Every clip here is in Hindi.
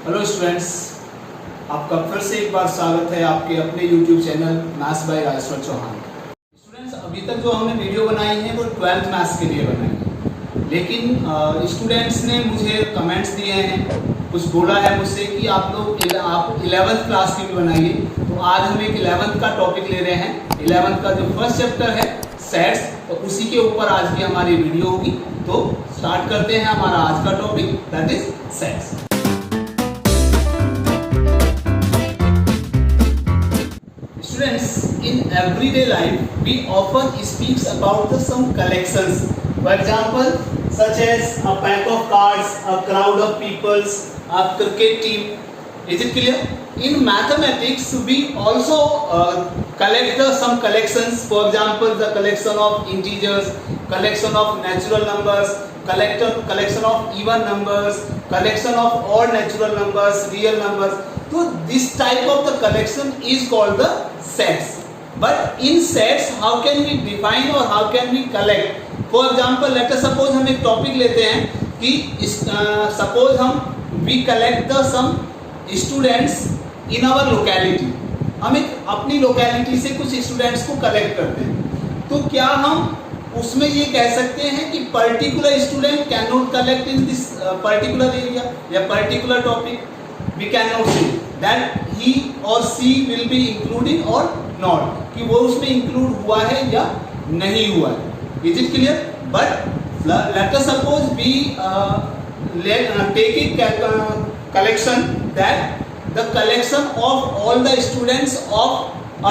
हेलो स्टूडेंट्स, आपका फिर से एक बार स्वागत है आपके अपने YouTube channel maths by Rajeshwar Chauhan. Students, अभी तक जो हमने वीडियो बनाई है वो 12th मैथ्स के लिए बनाई है, लेकिन स्टूडेंट्स ने मुझे कमेंट्स दिए हैं, कुछ बोला है मुझसे कि आप 11th क्लास की भी बनाइए। तो आज हम एक 11th का टॉपिक ले रहे हैं। 11th का जो फर्स्ट चैप्टर है सेट्स, तो उसी के ऊपर आज की हमारी वीडियो होगी। तो स्टार्ट करते हैं हमारा आज का topic, that is sets. Students, in everyday life we often speaks about some collections, for example such as a pack of cards, a crowd of peoples, a cricket team. Is it clear? In mathematics we also collect some collections, for example the collection of integers, collection of natural numbers, collection of even numbers, collection of odd natural numbers, real numbers. So this type of the collection is called the sets. But in sets how can we define or how can we collect? For example, let us suppose हम एक टॉपिक लेते हैं कि suppose हम we collect the some students in our locality. हम एक अपनी लोकेलिटी से कुछ स्टूडेंट्स को कलेक्ट करते हैं, तो क्या हम उसमें ये कह सकते हैं कि particular student can not collect in this particular area या particular topic? We cannot say that he or she will be including or not, कि वो उसमें include हुआ है या नहीं हुआ है। Is it clear? But let us suppose we take a collection, that the collection of all the students of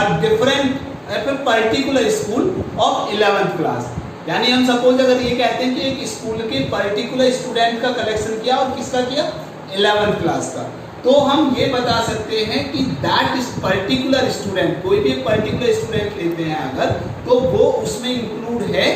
a different a particular school of 11th class. यानी हम सपोज अगर ये कहते हैं कि एक स्कूल के पर्टिकुलर स्टूडेंट का कलेक्शन किया, और किसका किया? 11th क्लास का। तो हम ये बता सकते हैं कि दैट इज पर्टिकुलर स्टूडेंट, कोई भी एक पर्टिकुलर स्टूडेंट लेते हैं अगर, तो वो उसमें इंक्लूड है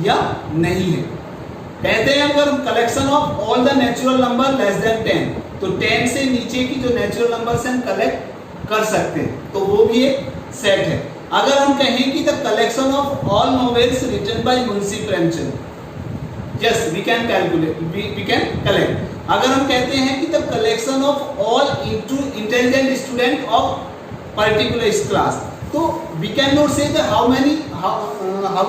या नहीं है। कहते हैं अगर collection of all the natural number less than 10, तो 10 से नीचे की जो नेचुरल नंबर्स हम कलेक्ट कर सकते हैं, तो वो भी एक सेट है। अगर हम कहें कि the collection of all novels written by Munshi Premchand, yes we can calculate, we can collect. अगर हम कहते हैं कि the collection of all intelligent student of particular class, तो we can not say how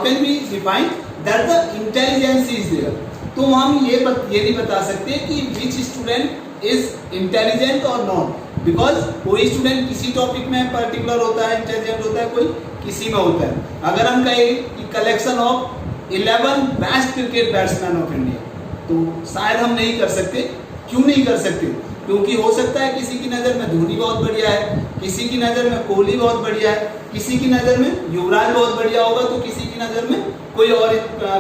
can we define that the intelligence is there. तो हम ये नहीं बता सकते कि विच स्टूडेंट इज इंटेलिजेंट और नॉट, बिकॉज कोई स्टूडेंट किसी टॉपिक में पर्टिकुलर होता है, इंटेलिजेंट होता है, कोई किसी में होता है। अगर हम कहें कि collection of 11 best cricket batsman of India, तो शायद हम नहीं कर सकते। क्यों नहीं कर सकते? क्योंकि हो सकता है किसी की नज़र में धोनी बहुत बढ़िया है, किसी की नज़र में कोहली बहुत बढ़िया है, किसी की नज़र में युवराज बहुत बढ़िया होगा, तो किसी की नज़र में कोई और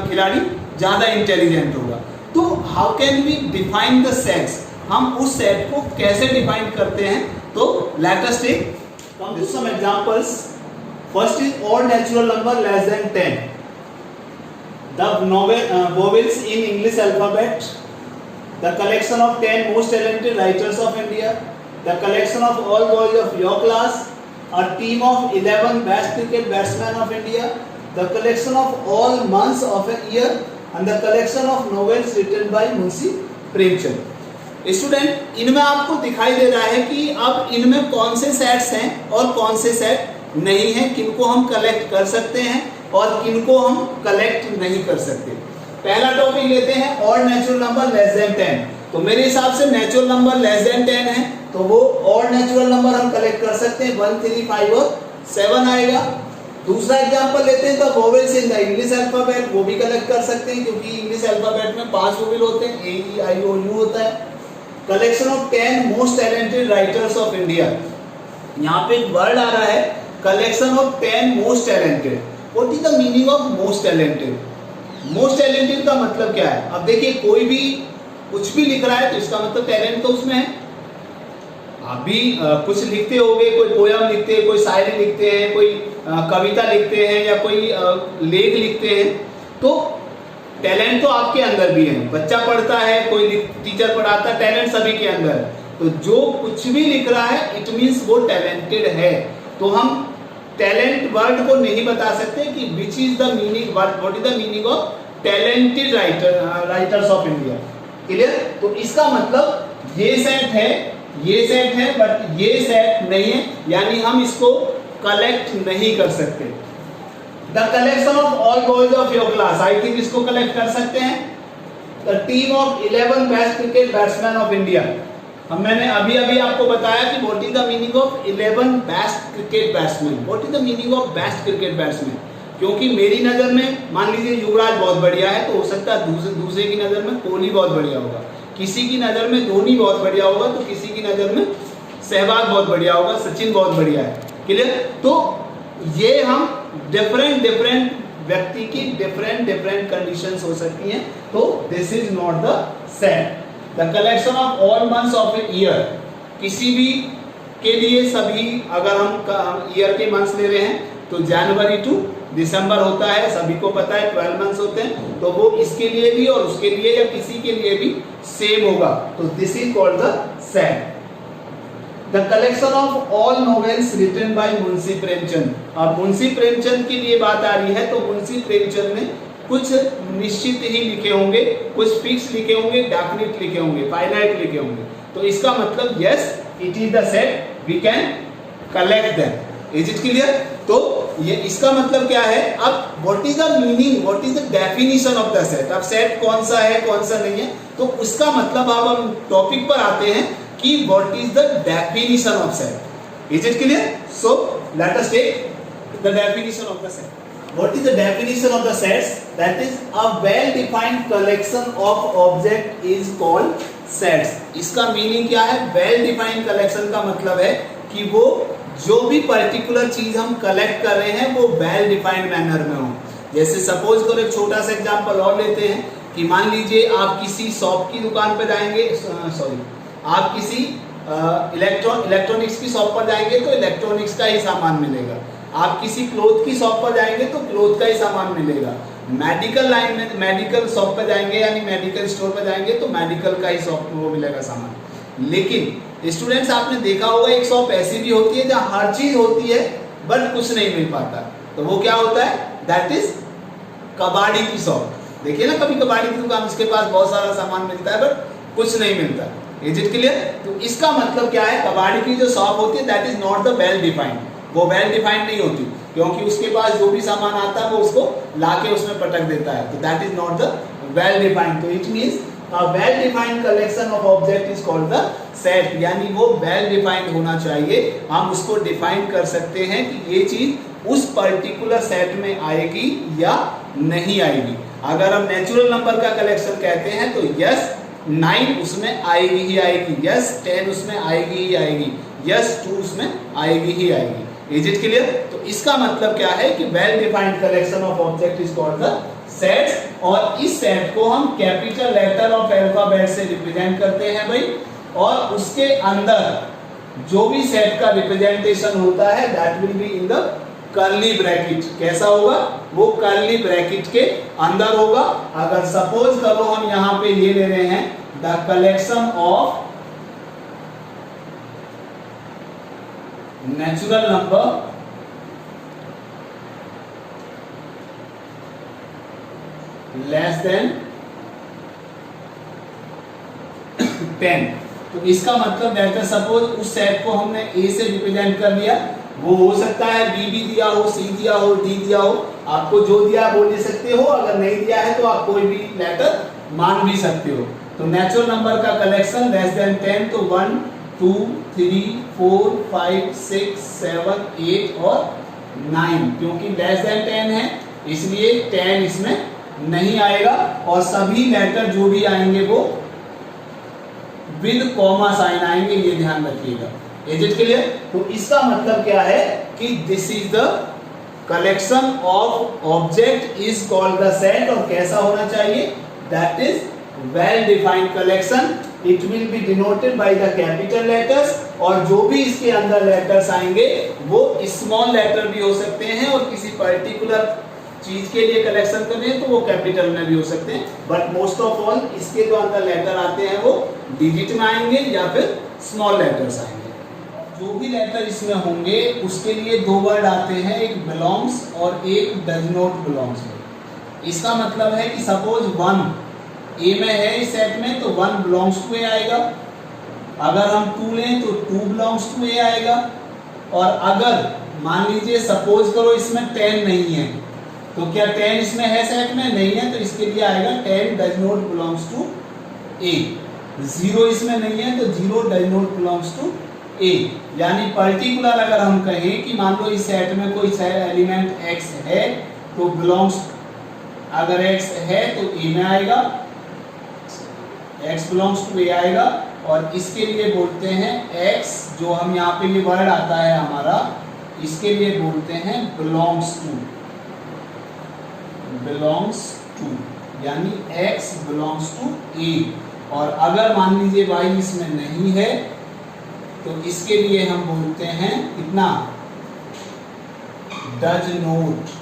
खिलाड़ी ज़्यादा इंटेलिजेंट होगा। तो how can we define the sets? हम उस सेट को कैसे डिफाइन करते हैं? तो let us take some examples. First is odd natural number less than 10, the vowels in English alphabet, the collection of 10 most talented writers of India, the collection of all boys of your class, a team of 11 best cricket batsmen of India, the collection of all months of a year, and the collection of novels written by Munshi Premchand. Student, इनमें आपको दिखाई दे रहा है कि अब इनमें कौन से सेट्स हैं और कौन से सेट नहीं हैं, किनको हम कलेक्ट कर सकते हैं और किनको हम कलेक्ट नहीं कर सकते। पहला टॉपिक लेते हैं odd natural number less than 10। तो मेरे हिसाब से नेचुरल नंबर लेस देन 10 है, तो वो ऑड नेचुरल नंबर हम कलेक्ट कर सकते हैं। 1, 3, 5 और 7 आएगा। दूसरा एग्जांपल लेते हैं, तो vowels in the English alphabet, वो भी कलेक्ट कर सकते हैं, क्योंकि इंग्लिश अल्फाबेट में 5 वोवेल होते हैं, ए ई आई ओ यू होता है। Collection of 10 most talented writers of India, यहाँ पे एक वर्ड आ रहा है collection of 10 most talented. What is the meaning of most talented? Most talented का मतलब क्या है? अब देखिए, कोई भी कुछ भी लिख रहा है तो इसका मतलब टैलेंट तो उसमें है। आप भी कुछ लिखते होंगे, कोई पोयम लिखते हैं, कोई शायरी लिखते हैं, कोई कविता लिखते हैं या कोई लेख लिखते हैं, तो टैलेंट तो आपके अंदर भी है। बच्चा पढ़ता है, कोई टीचर पढ़ाता है, टैलेंट सभी के अंदर है। तो जो कुछ भी लिख रहा है इट मीन्स वो टैलेंटेड है। तो हम टैलेंट वर्ड को नहीं बता सकते कि which is the meaning, what is the meaning of talented writers of India. Clear? तो इसका मतलब ये सेट है ये सेट है बट ये सेट नहीं है, यानी हम इसको कलेक्ट नहीं कर सकते। The collection of all boys of your class, I think इसको कलेक्ट कर सकते हैं। The team of 11 best cricket batsman of India, हम मैंने अभी अभी आपको बताया कि what is the meaning of 11 best cricket batsman. What is the meaning of best cricket batsman? क्योंकि मेरी नजर में मान लीजिए युवराज बहुत बढ़िया है, तो हो सकता है दूसरे की नजर में कोहली बहुत बढ़िया होगा, किसी की नजर में धोनी बहुत बढ़िया होगा, तो किसी की नजर में सहवाग बहुत बढ़िया होगा, सचिन बहुत बढ़िया है। क्लियर? तो ये हम डिफरेंट व्यक्ति की डिफरेंट कंडीशंस हो सकती हैं, तो this is not the set. The collection of all months of a year, किसी भी के लिए सभी, अगर हम ईयर के मंथ्स ले रहे हैं तो जनवरी टू दिसंबर होता है, सभी को पता है 12 मंथ्स होते हैं, तो वो इसके लिए भी और उसके लिए या किसी के लिए भी सेम होगा, तो this is called the set. The collection of all novels written by Munshi Premchand, अब मुंशी प्रेमचंद के लिए बात आ रही है, तो मुंशी प्रेमचंद ने कुछ निश्चित ही लिखे होंगे, कुछ फिक्स लिखे होंगे, डेफिनेट लिखे होंगे, फाइनाइट लिखे होंगे, तो इसका मतलब yes it is the set, we can collect them. Is it clear? तो ये इसका मतलब क्या है? अब what is the meaning, what is the definition of the set? अब सेट कौन सा है कौन सा नहीं है, तो उसका मतलब अब हम टॉपिक पर आते हैं कि what is the definition of set. Is it clear? So let us take the definition of the set. What is the definition of the sets? That is a well-defined collection of object is called sets. इसका मीनिंग क्या है? Well-defined collection का मतलब है कि वो जो भी पर्टिकुलर चीज हम कलेक्ट कर रहे हैं वो वेल डिफाइंड मैनर में हो। जैसे सपोज करो, एक छोटा सा एग्जांपल और लेते हैं कि मान लीजिए आप किसी शॉप की दुकान पर जाएंगे, सॉरी आप किसी इलेक्ट्रॉनिक्स की शॉप पर जाएंगे तो इलेक्ट्रॉनिक्स का ही सामान मिलेगा, आप किसी क्लोथ की शॉप पर जाएंगे तो क्लोथ का ही सामान मिलेगा, मेडिकल लाइन में मेडिकल शॉप पर जाएंगे यानी मेडिकल स्टोर पर जाएंगे तो मेडिकल का ही शॉप वो मिलेगा सामान। लेकिन स्टूडेंट्स आपने देखा होगा एक शॉप ऐसी भी होती है जहाँ हर चीज होती है बट कुछ नहीं मिल पाता, तो वो क्या होता है? दैट इज कबाड़ी की शॉप। देखिए ना कभी कबाड़ी की दुकान, उसके पास बहुत सारा सामान मिलता है बट कुछ नहीं मिलता। Is it clear? तो इसका मतलब क्या है? कबाड़ी की जो शॉप होती है that is not the well defined, वो वेल डिफाइंड नहीं होती, क्योंकि उसके पास जो भी सामान आता है वो उसको लाके उसमें पटक देता है, तो that is not the well defined. तो it means a well defined collection of object is called the set, यानी वो वेल डिफाइंड होना चाहिए। हम उसको डिफाइन कर सकते हैं कि ये चीज उस पर्टिकुलर सेट में आएगी या नहीं आएगी। अगर हम नेचुरल नंबर का कलेक्शन कहते हैं तो यस 9 उसमें आएगी ही आएगी, यस 10 उसमें आएगी ही आएगी, यस 2 उसमें आएगी ही आएगी। Is it clear? तो इसका मतलब क्या है कि well defined collection of object is called the sets, और इस सेट को हम कैपिटल लेटर ऑफ अल्फाबेट से रिप्रेजेंट करते हैं भाई, और उसके अंदर जो भी सेट का रिप्रेजेंटेशन होता है that will be in the curly bracket. कैसा होगा? वो कर्ली ब्रैकेट के अंदर होगा। अगर सपोज करो हम यहां पे ये ले रहे हैं the collection of natural number less than 10, तो इसका मतलब दैट सपोज उस सेट को हमने ए से रिप्रेजेंट कर लिया, वो हो सकता है बी भी दिया हो, सी दिया हो, डी दिया हो, आपको जो दिया वो ले सकते हो, अगर नहीं दिया है तो आप कोई भी लेटर मान भी सकते हो। तो नेचुरल नंबर का कलेक्शन लेस देन 10, तो 1 2 3 4 5 6 7 8 और 9, क्योंकि लेस देन 10 है इसलिए 10 इसमें नहीं आएगा, और सभी लेटर जो भी आएंगे वो विद कॉमा साइन आएंगे, ये ध्यान रखिएगा। Is it clear? तो इसका मतलब क्या है कि this is the collection of object is called the set, और कैसा होना चाहिए? That is well defined collection. It will be denoted by the capital letters, और जो भी इसके अंदर लेटर्स आएंगे वो स्मॉल लेटर भी हो सकते हैं, और किसी पर्टिकुलर चीज के लिए कलेक्शन कर रहे हैं तो वो कैपिटल में भी हो सकते हैं, बट मोस्ट ऑफ ऑल इसके जो अंदर लेटर आते हैं वो डिजिट में आएंगे या फिर स्मॉल लेटर्स आएंगे। जो भी लेटर इसमें होंगे उसके लिए दो वर्ड आते हैं, एक बिलोंग्स और एक डज नॉट बिलोंग्स। इसका मतलब है कि सपोज 1 ए में है इस सेट में तो 1 बिलोंग्स टू ए आएगा, अगर हम 2 लें तो 2 बिलोंग्स टू ए आएगा। और अगर मान लीजिए सपोज करो इसमें 10 नहीं है, तो क्या 10 इसमें है सेट में? नहीं है, तो इसके लिए आएगा 10 डज नॉट बिलोंग्स टू ए। 0 इसमें नहीं है तो 0 डज नॉट बिलोंग्स टू ए। यानी पर्टिकुलर अगर हम कहें कि मान लो इस सेट में कोई एलिमेंट x है तो बिलोंग्स, अगर x है तो ए में आएगा, x बिलोंग्स टू ए आएगा। और इसके लिए बोलते हैं x, जो हम यहाँ पे ये वर्ड आता है हमारा, इसके लिए बोलते हैं बिलोंग्स टू, यानी x बिलोंग्स टू ए। और अगर मान लीजिए y इसमें नहीं है तो इसके लिए हम बोलते हैं कितना, डज नॉट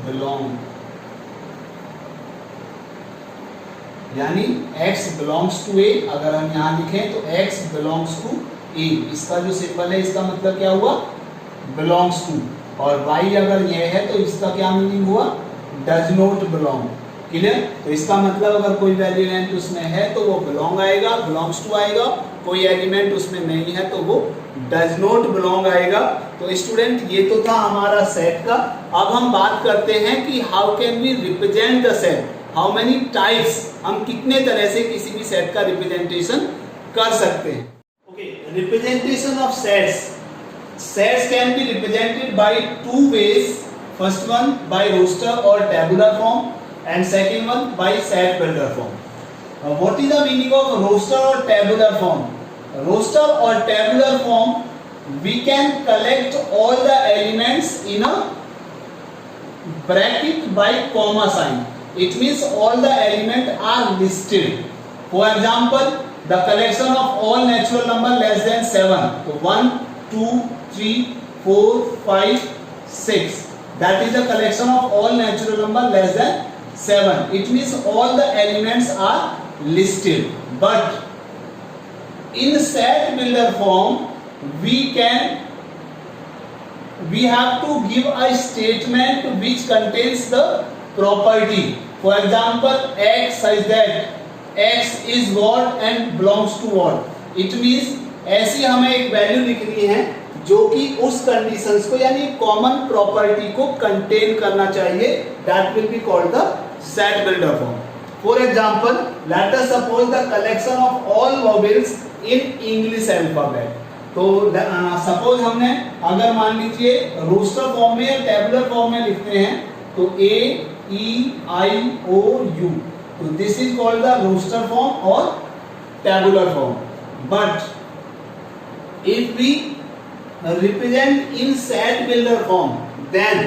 बिलोंग, यानी x बिलोंग्स टू ए। अगर हम यहाँ लिखें तो x बिलोंग्स टू ए, इसका जो सिंबल है इसका मतलब क्या हुआ, बिलोंग्स टू। और y अगर ये है तो इसका क्या मीनिंग हुआ, डज नॉट बिलोंग। क्लियर? तो इसका मतलब अगर कोई एलिमेंट उसमें है तो वो बिलोंग आएगा, बिलोंग्स टू आएगा। कोई एलिमेंट उसमें नहीं है तो वो डज नॉट बिलोंग आएगा। तो स्टूडेंट ये तो था हमारा सेट का। अब हम बात करते हैं कि how can we represent the set, how many types, हम कितने तरह से किसी भी सेट का रिप्रेजेंटेशन कर सकते हैं। Okay, representation of sets. Sets can be represented by 2 ways. First one by roster or tabular form, and second one by set builder form. What is the meaning of roster or tabular form? Roster or tabular form, we can collect all the elements in a bracket by comma sign. It means all the elements are listed. For example, the collection of all natural number less than 7. So 1, 2, 3, 4, 5, 6. That is the collection of all natural number less than 7. It means all the elements are listed. But in set builder form, we have to give a statement which contains the property. For example, x says that x is what and belongs to what. It means ऐसी हमें एक वैल्यू लिखनी है जो कि उस कंडीशंस को, यानी कॉमन प्रॉपर्टी को कंटेन करना चाहिए। That will be called the set builder form. For example, late us suppose the collection of all vowels in English alphabet. तो सपोज हमने, अगर मान लीजिए रोस्टर फॉर्म में या टेबुलर फॉर्म में लिखते हैं तो A, E, I, O, U, तो this is called the roster form और tabular form. But if we represent in set builder form, then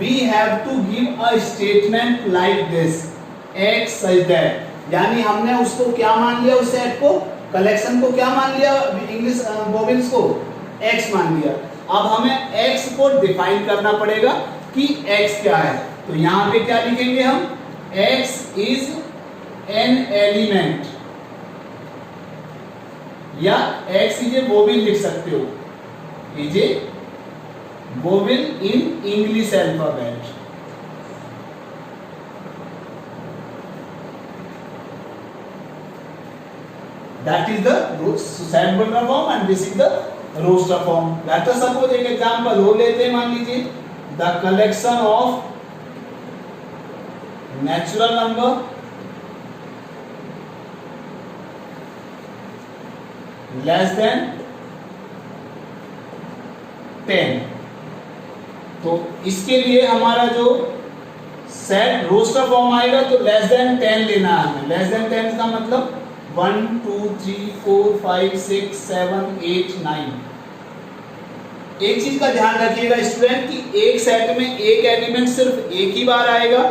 we have to give a statement like this, x such that, यानी हमने उसको क्या मान लिया, उस सेट को, कलेक्शन को क्या मान लिया, इंग्लिश वोवेल्स को x मान लिया। अब हमें x को डिफाइन करना पड़ेगा कि x क्या है। तो यहाँ पे क्या लिखेंगे हम, x is an element, या x इज ए वोवेल लिख सकते हो, is a vowel in English alphabet. That is the set builder form and this is the roster form. Let us suppose एक एग्जांपल हो लेते हैं, मान लीजिए the collection of natural number less than 10। तो इसके लिए हमारा जो सेट रोस्टर फॉर्म आएगा तो लेस देन 10 लेना है हमें। लेस देन 10 का मतलब 1, 2, 3, 4, 5, 6, 7, 8, 9। एक चीज का ध्यान रखिएगा स्टूडेंट कि एक सेट में एक एलिमेंट सिर्फ एक ही बार आएगा,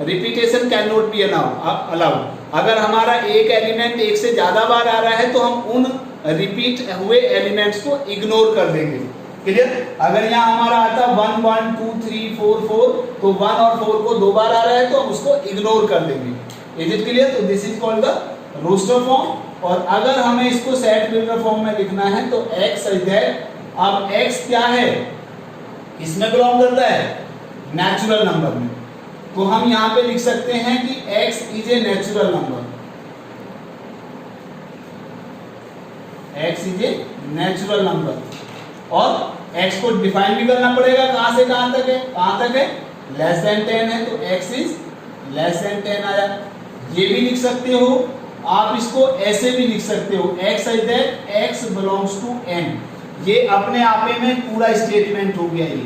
repetition can not be allowed. अगर हमारा एक एलिमेंट एक से ज्यादा बार आ रहा है तो हम उन रिपीट हुए एलिमेंट्स को इग्नोर कर देंगे। क्लियर? अगर यहाँ हमारा आता 1, 1, 2, 3, 4, 4, तो 1 और 4 को 2 बार आ रहा है तो हम उसको इग्नोर कर देंगे। Is it clear? तो this is called the roster form. और अगर हमें इसको सेट बिल्डर फॉर्म में लिखना है तो x इज दैट। अब x क्या है, इसमें बिलोंग करता है नेचुरल नंबर में। तो हम यहाँ पे लिख सकते हैं कि x is a natural number, x is a natural number. और x को डिफाइन भी करना पड़ेगा, कहां से कहां तक है, कहां तक है, लेस देन 10 है, तो x इज लेस देन 10 आया। ये भी लिख सकते हो आप, इसको ऐसे भी लिख सकते हो, x is that x belongs to n। ये अपने आप में पूरा स्टेटमेंट हो गया। ये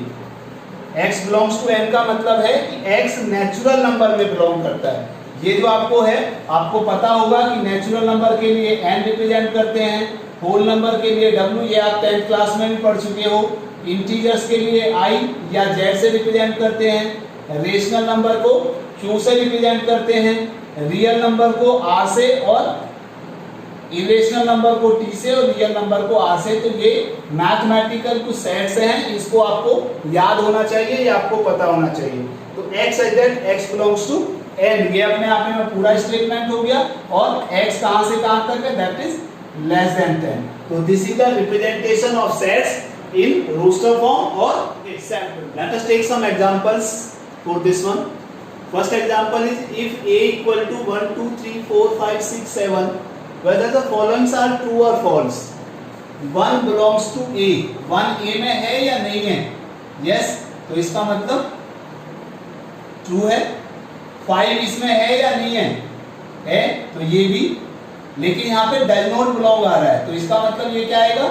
x बिलोंग्स टू n का मतलब है कि x नेचुरल नंबर में बिलोंग करता है। ये जो आपको है, आपको पता होगा कि नेचुरल नंबर के लिए n रिप्रेजेंट करते हैं, होल नंबर के लिए w, ये आप 10th क्लास में भी पढ़ चुके हो। इंटीजर्स के लिए i या z से रिप्रेजेंट करते हैं, रेशनल नंबर को q से रिप्रेजेंट करते हैं, रियल नंबर को r से, और इरेशनल नंबर को t से, और रियल नंबर को r से। तो ये मैथमेटिकल कुछ सेट्स हैं, इसको आपको याद होना चाहिए, ये आपको पता होना चाहिए। तो x is that x belongs to n, ये अपने आप में पूरा स्टेटमेंट हो गया। और x कहां से कहां तक है, दैट इज लेस देन 10। तो this is the representation of sets in roster form और sample. Let us take some examples for this one. First example is if a equal to 1 2 3 4 5 6 7 whether the following are true or false. 1 belongs to a, 1 a में है या नहीं है, yes, तो इसका मतलब ट्रू है। 5 इसमें है या नहीं है, तो ये भी। लेकिन यहाँ पे डज नॉट बिलोंग आ रहा है, तो इसका मतलब ये क्या आएगा,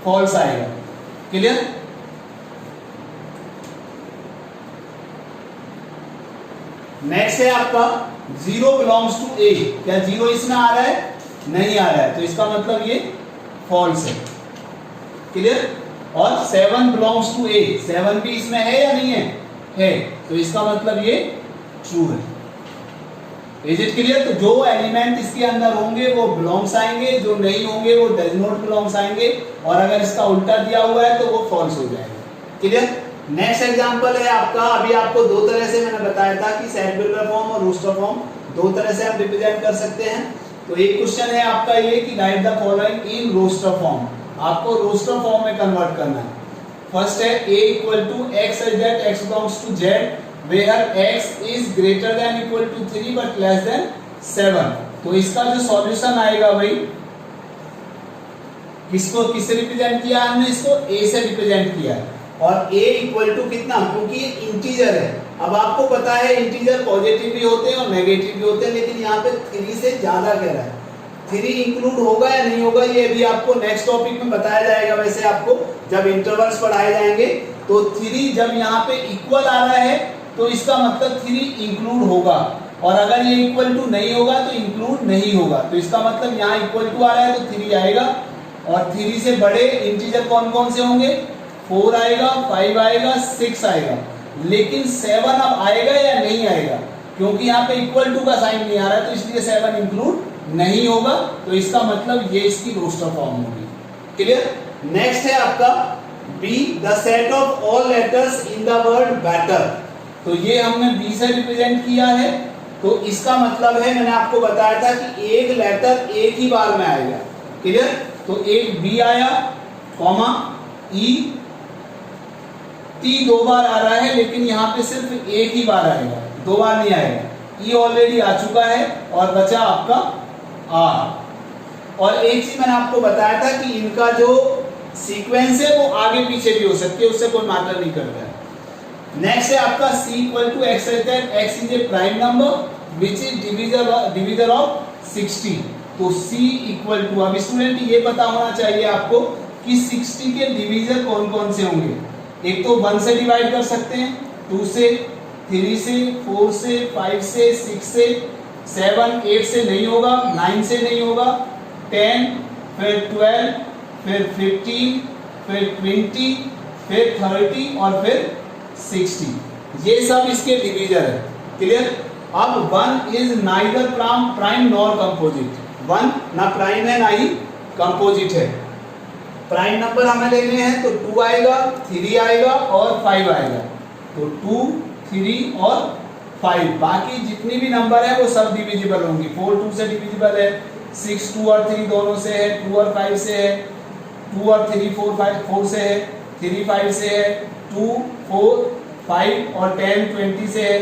फॉल्स आएगा। क्लियर। नेक्स्ट है आपका 0 बिलोंग्स टू ए, क्या 0 इसमें आ रहा है, नहीं आ रहा है, तो इसका मतलब ये फॉल्स है। क्लियर। और 7 बिलोंग्स टू ए, 7 भी इसमें है या नहीं है, तो इसका मतलब ये ट्रू है। Is it clear. तो जो एलिमेंट इसके अंदर होंगे वो बिलोंग्स आएंगे, जो नहीं होंगे वो डज नॉट बिलोंग्स आएंगे, और अगर इसका उल्टा दिया हुआ है तो वो फॉल्स हो जाएगा। क्लियर। नेक्स्ट एग्जांपल है आपका, अभी आपको दो तरह से मैंने बताया था कि सेट फॉर्म और रोस्टर फॉर्म, दो तरह से आप रिप्रेजेंट कर सकते हैं। तो एक क्वेश्चन है आपका ये कि write the following in roster form, आपको रोस्टर फॉर्म में कन्वर्ट करना है। फर्स्ट है a equal to x is that x belongs to z where x is greater than equal to 3 but less than 7। तो इसका जो सॉल्यूशन आएगा भाई, किससे रिप्रेजेंट किया हमने, इसको a से रिप्रेजेंट किया है। और a इक्वल टू कितना, क्योंकि ये इंटीजर है। अब आपको पता है इंटीजर पॉजिटिव भी होते हैं और नेगेटिव भी होते हैं, लेकिन यहाँ पे 3 से ज्यादा कह रहा है। 3 इंक्लूड होगा या नहीं होगा ये भी आपको नेक्स्ट टॉपिक में बताया जाएगा। वैसे आपको जब इंटरवल्स पढ़ाए जाएंगे तो 3 जब यहाँ पे इक्वल आ रहा है तो इसका मतलब 3 इंक्लूड होगा, और अगर ये इक्वल टू नहीं होगा तो इंक्लूड नहीं होगा। तो इसका मतलब यहाँ इक्वल टू आ रहा है तो 3 आएगा, और 3 से बड़े इंटीजर कौन कौन से होंगे, 4 आएगा, 5 आएगा, 6 आएगा। लेकिन 7 अब आएगा या नहीं आएगा, क्योंकि यहाँ पे इक्वल टू का साइन नहीं आ रहा है, तो इसलिए 7 इंक्लूड नहीं होगा। तो इसका मतलब ये इसकी रोस्टर फॉर्म होगी। क्लियर। नेक्स्ट है आपका B, the set of all letters in the word better. तो ये हमने बी से रिप्रेजेंट किया है, तो इसका मतलब है, मैंने आपको बताया था कि एक लेटर एक ही बार में आएगा। क्लियर। तो एक बी आया, कॉमा ई, टी 2 बार आ रहा है, लेकिन यहाँ पे सिर्फ एक ही बार आएगा, 2 बार नहीं आएगा। ई ऑलरेडी आ चुका है, और बचा आपका आर। और एक चीज मैंने आपको बताया था कि इनका जो सीक्वेंस है वो आगे पीछे भी हो सकती है, उससे कोई मैटर नहीं करता है। नेक्स्ट है आपका c equal to x x is a prime number which is divisor of 60। तो c इक्वल टू, अब स्टूडेंट ये पता होना चाहिए आपको कि 60 के डिवीजर कौन कौन से होंगे। एक तो 1 से डिवाइड कर सकते हैं, 2 से, 3 से, 4 से, 5 से, 6 से, 7, 8 से नहीं होगा, 9 से नहीं होगा, 10, फिर 12, फिर 15, फिर 20, फिर 30 और फिर 60। ये सब इसके डिवीजर है। क्लियर। अब 1 is neither prime nor composite, 1 ना प्राइम है ना ही कंपोजिट है। प्राइम नंबर हमें लेने हैं तो 2 आएगा, 3 आएगा और 5 आएगा। तो 2, 3 और 5, बाकी जितनी भी नंबर है वो सब डिविजिबल होंगी। 4 2 से डिविजिबल है, 6 2 और 3 दोनों से है, 2 और 5 से है, 2 और 3 4 5 4 से है, 3 5 से है, 2 4 5 और 10 20 से है,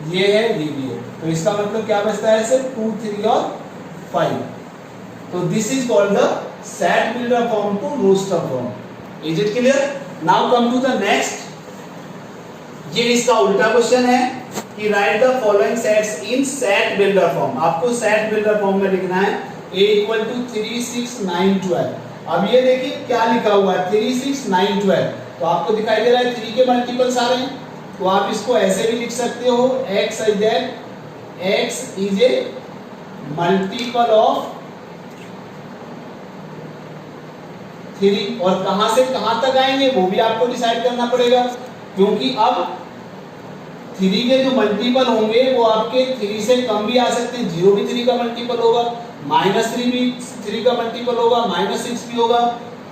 ये है, ये भी है, तो इसका मतलब क्या बचता है सिर्फ 2 3 और 5। तो this is called the set builder form to roster form. Is it clear? Now come to the next. ये इसका उल्टा क्वेश्चन है कि write the following sets in set builder form. आपको सेट बिल्डर फॉर्म में लिखना है a इक्वल टू 3 6 9 12। अब ये देखिए क्या लिखा हुआ है 3 6 9 12, तो आपको दिखाई दे रहा है 3 के मल्टीपल्स आ रहे हैं, तो आप इसको ऐसे भी लिख सकते हो x is that x is A multiple of 3, और कहां से कहां तक आएंगे वो भी आपको डिसाइड करना पड़ेगा, क्योंकि अब 3 के जो मल्टीपल होंगे वो आपके 3 से कम भी आ सकते हैं, 0 भी 3 का मल्टीपल होगा, -3 भी 3 का मल्टीपल होगा, -6 भी होगा,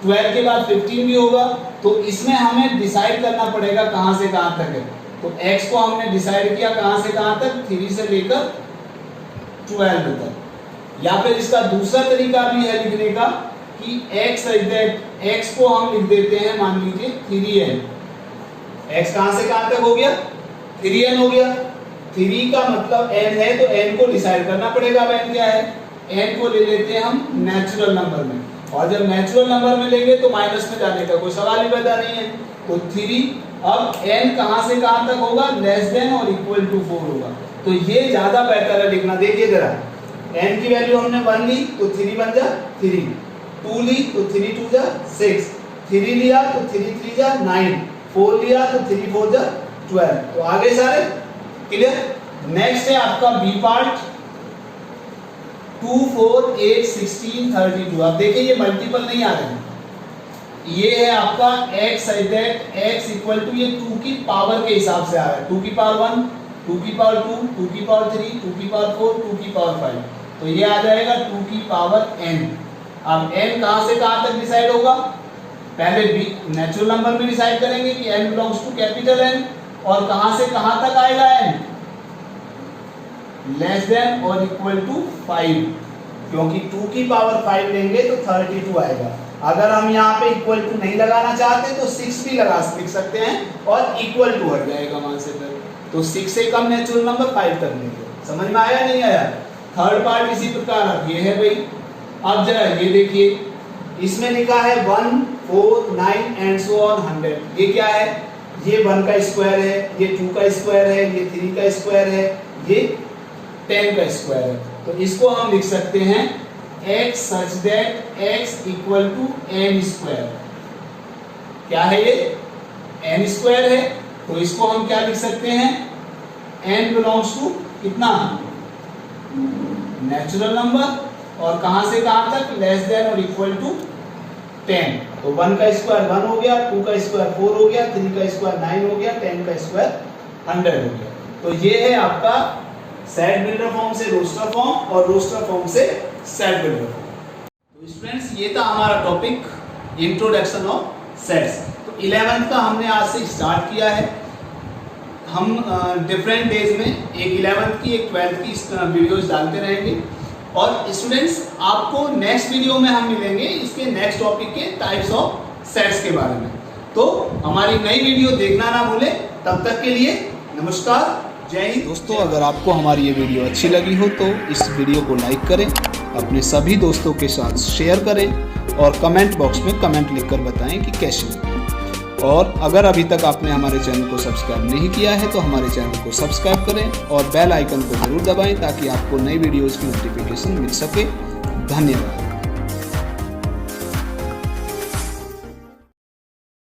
12 के बाद 15 भी होगा। तो इसमें हमें डिसाइड करना पड़ेगा कहां से कहां तक है। तो x को हमने डिसाइड किया कहां से कहां तक, 3 से लेकर 12 तक। या फिर इसका दूसरा तरीका भी है लिखने का कि x इज दैट x को हम लिख देते हैं मान लीजिए 3n। x कहां से कहां तक हो गया, 3n हो गया। 3 का मतलब n है, तो n को डिसाइड करना पड़ेगा। अब n क्या है, n को ले लेते हैं हम नेचुरल नंबर में, और जब नेचुरल नंबर में लेंगे तो माइनस में जाने का कोई सवाल ही पैदा नहीं है। तो 3, अब n कहां से कहां तक होगा, लेस देन और इक्वल टू 4 होगा। तो ये ज्यादा बेहतर है लिखना। देखिए जरा, n की वैल्यू हमने 1 ली तो 3 बन जा 3, 2 ली तो 3 2 जा 6, 3 लिया तो 3 3 जा 9, 4 लिया तो 3 4 जा 12। तो आगे सारे क्लियर। नेक्स्ट है आपका बी पार्ट 2 4 8 16 32। अब देखिए ये मल्टीपल नहीं आ रहे हैं, ये है आपका x is that x equal to ये 2 की पावर के हिसाब से आ रहा है, 2 की पावर 1, 2 की पावर 2, 2 की पावर 3, 2 की पावर 4, 2 की पावर 5, तो ये आ जाएगा 2 की पावर n। अब n कहां से कहां तक डिसाइड होगा, पहले नेचुरल नंबर में डिसाइड करेंगे कि n belongs to capital N, और कहां से कहां तक आएगा n, लेस देन और इक्वल टू 5, क्योंकि 2 की पावर 5 लेंगे तो 32 आएगा। अगर हम यहाँ पे इक्वल टू नहीं लगाना चाहते तो 6 भी लिख सकते हैं और इक्वल टू हट जाएगा वहां से फिर, तो 6 से कम नेचुरल नंबर 5 कर लेंगे। समझ में आया नहीं आया? थर्ड पार्ट इसी प्रकार अब ये है भाई। अब जरा ये देखिए, इसमें लिखा है 1 4 9 एंड सो ऑन 100। ये क्या है, ये 1 का स्क्वायर है, ये 2 का स्क्वायर है, ये 3 का स्क्वायर है, ये 10 का स्क्वायर है। तो इसको हम लिख सकते हैं x such that x equal to n square. क्या है ये, n स्क्वायर है, तो इसको हम क्या लिख सकते हैं, n बिलोंग्स टू कितना, नेचुरल नंबर, और कहां से कहां तक, लेस देन और इक्वल टू 10। तो 1 का स्क्वायर 1 हो गया, 2 का स्क्वायर 4 हो गया, 3 का स्क्वायर 9 हो गया, 10 का स्क्वायर 100 हो गया। तो ये है आपका सेट बिल्डर फॉर्म से रोस्टर फॉर्म, और रोस्टर फॉर्म से सेट बिल्डर फॉर्म। तो स्टूडेंट्स ये था हमारा टॉपिक इंट्रोडक्शन ऑफ सेट्स। तो 11th का हमने आज से स्टार्ट किया है। हम डिफरेंट डेज में एक 11th की एक 12th की वीडियोस डालते रहेंगे, और स्टूडेंट्स आपको नेक्स्ट वीडियो में हम मिलेंगे इसके नेक्स्ट टॉपिक के टाइप्स ऑफ सेट्स के बारे में। तो हमारी नई वीडियो देखना ना भूलें। तब तक के लिए नमस्कार, जय हिंद। दोस्तों अगर आपको हमारी ये वीडियो अच्छी लगी हो तो इस वीडियो को लाइक करें, अपने सभी दोस्तों के साथ शेयर करें, और कमेंट बॉक्स में कमेंट लिखकर बताएं कि कैसी लगी। और अगर अभी तक आपने हमारे चैनल को सब्सक्राइब नहीं किया है तो हमारे चैनल को सब्सक्राइब करें और बेल आइकन को जरूर दबाएं ताकि आपको नई वीडियोज़ की नोटिफिकेशन मिल सके। धन्यवाद।